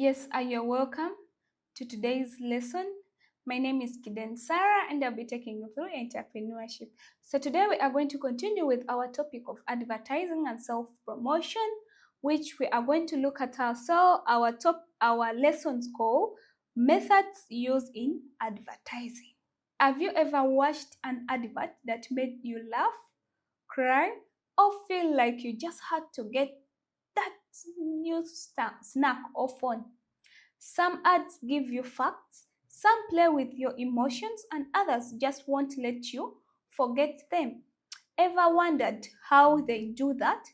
Yes, you're welcome to today's lesson. My name is Kiden Sarah and I'll be taking you through entrepreneurship. So today we are going to continue with our topic of advertising and self-promotion, which we are going to look at our lessons called methods used in advertising. Have you ever watched an advert that made you laugh, cry, or feel like you just had to get that new snack or phone? Some ads give you facts, some play with your emotions, and others just won't let you forget them. Ever wondered how they do that?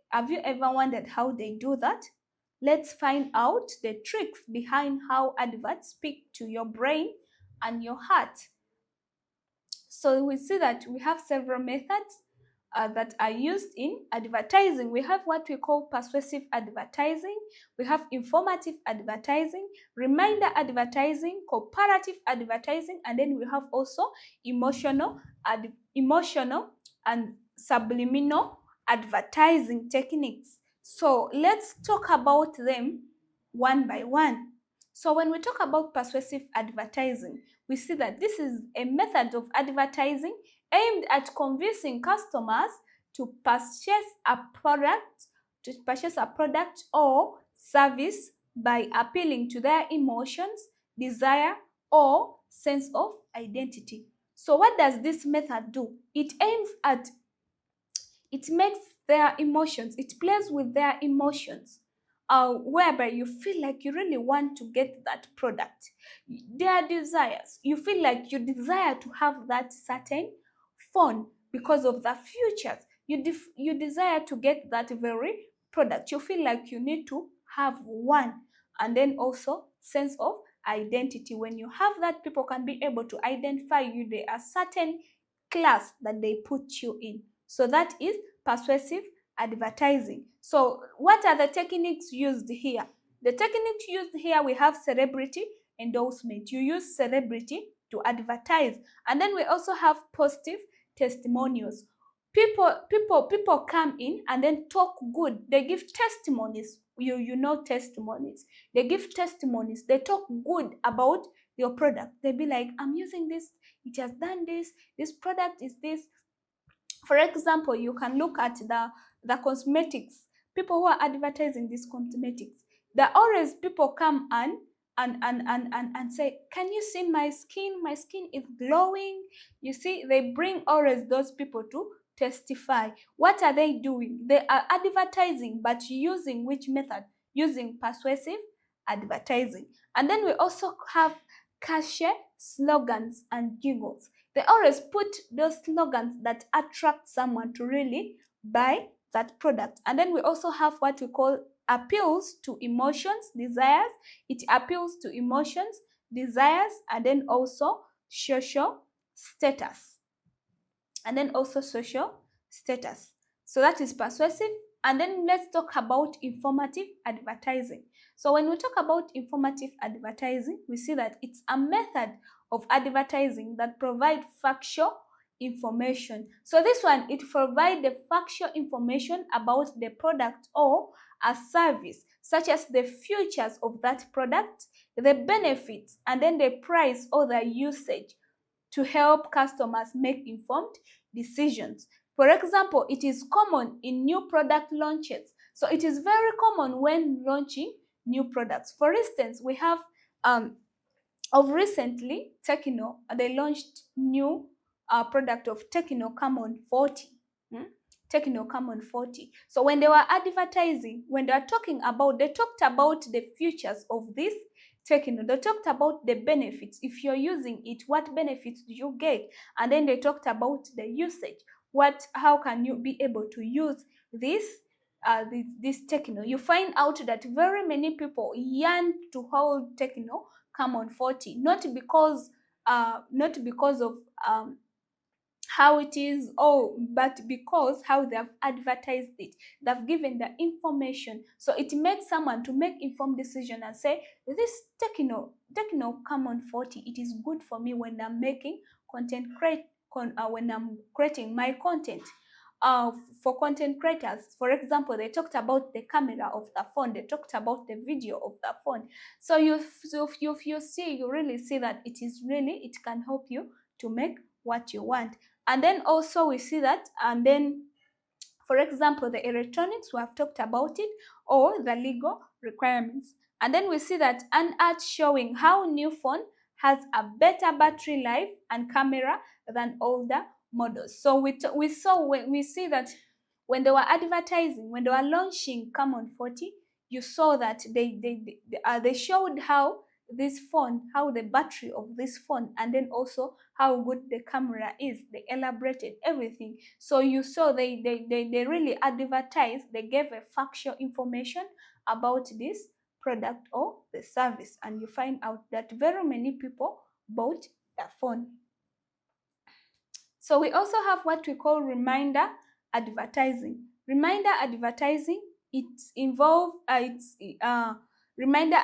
Have you ever wondered how they do that? Let's find out the tricks behind how adverts speak to your brain and your heart. So we see that we have several methods that are used in advertising. We have what we call persuasive advertising, we have informative advertising, reminder advertising, comparative advertising, and then we have also emotional and subliminal advertising techniques. So let's talk about them one by one. So when we talk about persuasive advertising, we see that this is a method of advertising aimed at convincing customers to purchase a product or service by appealing to their emotions, desire, or sense of identity. So what does this method do? It makes their emotions, it plays with their emotions, whereby you feel like you really want to get that product. Their desires, you feel like you desire to have that certain phone because of the futures. You desire to get that very product. You feel like you need to have one. And then also sense of identity. When you have that, people can be able to identify you. There are certain class that they put you in. So that is persuasive advertising. So what are the techniques used here? The techniques used here, we have celebrity endorsement. You use celebrity to advertise. And then we also have positive testimonials. People come in and then talk good. They give testimonies. You know testimonies. They give testimonies. They talk good about your product. They be like, I'm using this. It has done this. This product is this. For example, you can look at the cosmetics. People who are advertising these cosmetics, there are always people come and say, can you see my skin? My skin is glowing. You see, they bring always those people to testify. What are they doing? They are advertising, but using which method? Using persuasive advertising. And then we also have cachet slogans and giggles. They always put those slogans that attract someone to really buy that product. And then we also have what we call appeals to emotions, desires. It appeals to emotions, desires, and then also social status. And then also social status. So that is persuasive. And then let's talk about informative advertising. So when we talk about informative advertising, we see that it's a method of advertising that provide factual information. So this one, it provides the factual information about the product or a service, such as the features of that product, the benefits, and then the price or the usage, to help customers make informed decisions. For example, it is common in new product launches. So it is very common when launching new products. For instance, we have of recently Tecno, they launched new product of Tecno Camon 40. Tecno Camon 40. So when they were advertising, when they are talking about, they talked about the features of this Tecno. They talked about the benefits. If you're using it, what benefits do you get? And then they talked about the usage. How can you be able to use this Tecno? You find out that very many people yearn to hold Tecno Camon 40, not because of how it is, but because how they have advertised it. They've given the information, so it makes someone to make informed decision and say, this Tecno Camon 40, it is good for me when I'm making content when I'm creating my content. for content creators. For example, they talked about the camera of the phone, they talked about the video of the phone. So you really see that it can help you to make what you want. And then also we see that, and then for example, the electronics, we have talked about it, or the legal requirements. And then we see that an ad showing how new phone has a better battery life and camera than older models. So we see that when they were advertising, when they were launching Camon 40, you saw that they showed how this phone, how the battery of this phone, and then also how good the camera is. They elaborated everything. So you saw they really advertised, they gave a factual information about this product or the service, and you find out that very many people bought the phone. So we also have what we call reminder advertising. Reminder advertising, reminder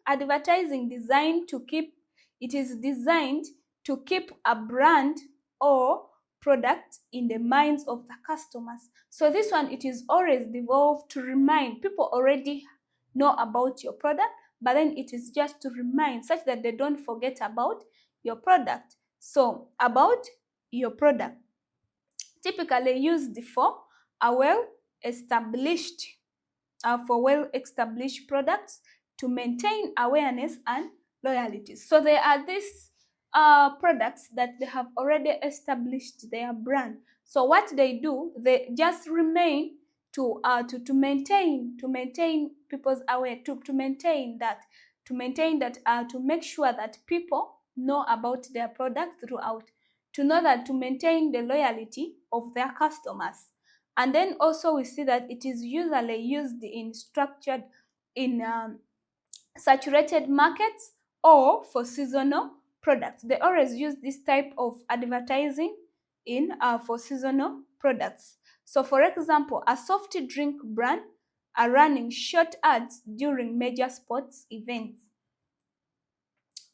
advertising designed to keep, it is designed to keep a brand or product in the minds of the customers. So this one, it is always devolved to remind people already know about your product, but then it is just to remind such that they don't forget about your product. So about your product, typically used for well-established products to maintain awareness and loyalty. So there are these products that they have already established their brand. So what they do, they just remain to maintain people's awareness, to make sure that people know about their product throughout, to maintain the loyalty of their customers. And then also we see that it is usually used in saturated markets or for seasonal products. They always use this type of advertising for seasonal products. So for example, a soft drink brand are running short ads during major sports events.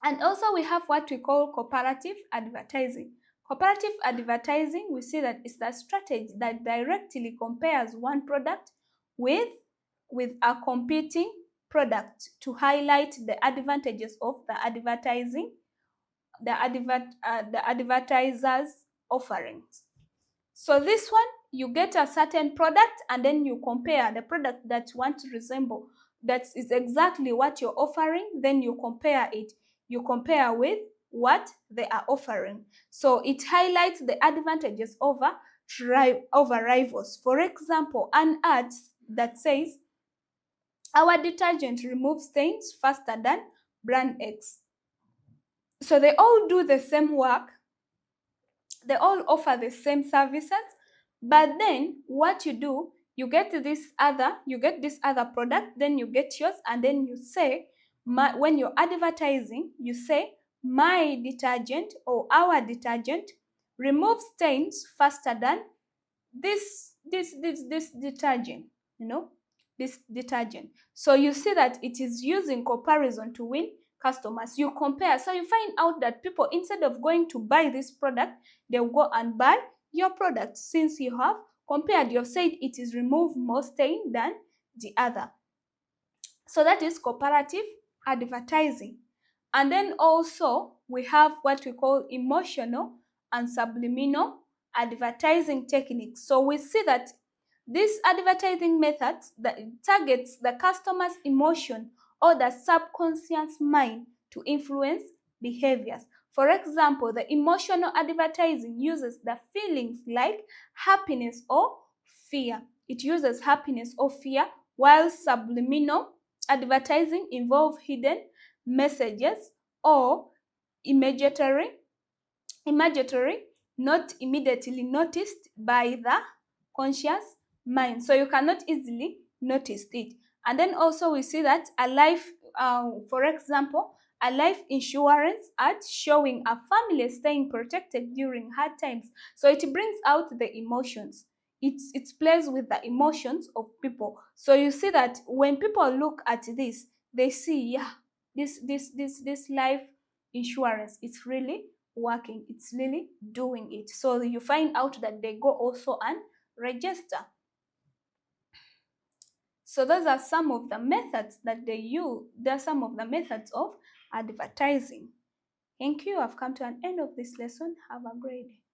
And also we have what we call cooperative advertising. Cooperative advertising, we see that it's the strategy that directly compares one product with a competing product to highlight the advantages of the advertiser's offerings. So this one, you get a certain product and then you compare the product that you want to resemble, that is exactly what you're offering, then you compare it. You compare with what they are offering. So it highlights the advantages over rivals. For example, an ad that says, our detergent removes stains faster than brand X. So they all do the same work, they all offer the same services, but then what you do, you get this other product, then you get yours, and then you say, when you're advertising, you say, my detergent or our detergent removes stains faster than this detergent, this detergent. So you see that it is using comparison to win customers. You compare, so you find out that people, instead of going to buy this product, they'll go and buy your product, since you have compared, you've said it is remove more stain than the other. So that is cooperative advertising. And then also we have what we call emotional and subliminal advertising techniques. So we see that these advertising methods that targets the customer's emotion or the subconscious mind to influence behaviors. For example, the emotional advertising uses the feelings like happiness or fear. It uses happiness or fear, while subliminal advertising involves hidden messages or imagery not immediately noticed by the conscious mind. So you cannot easily notice it. And then also we see that for example, a life insurance ad showing a family staying protected during hard times. So it brings out the emotions. It plays with the emotions of people. So you see that when people look at this, they see, yeah, this life insurance is really working, it's really doing it. So you find out that they go also and register. So those are some of the methods that they use. There are some of the methods of advertising. Thank you. I've come to an end of this lesson. Have a great day.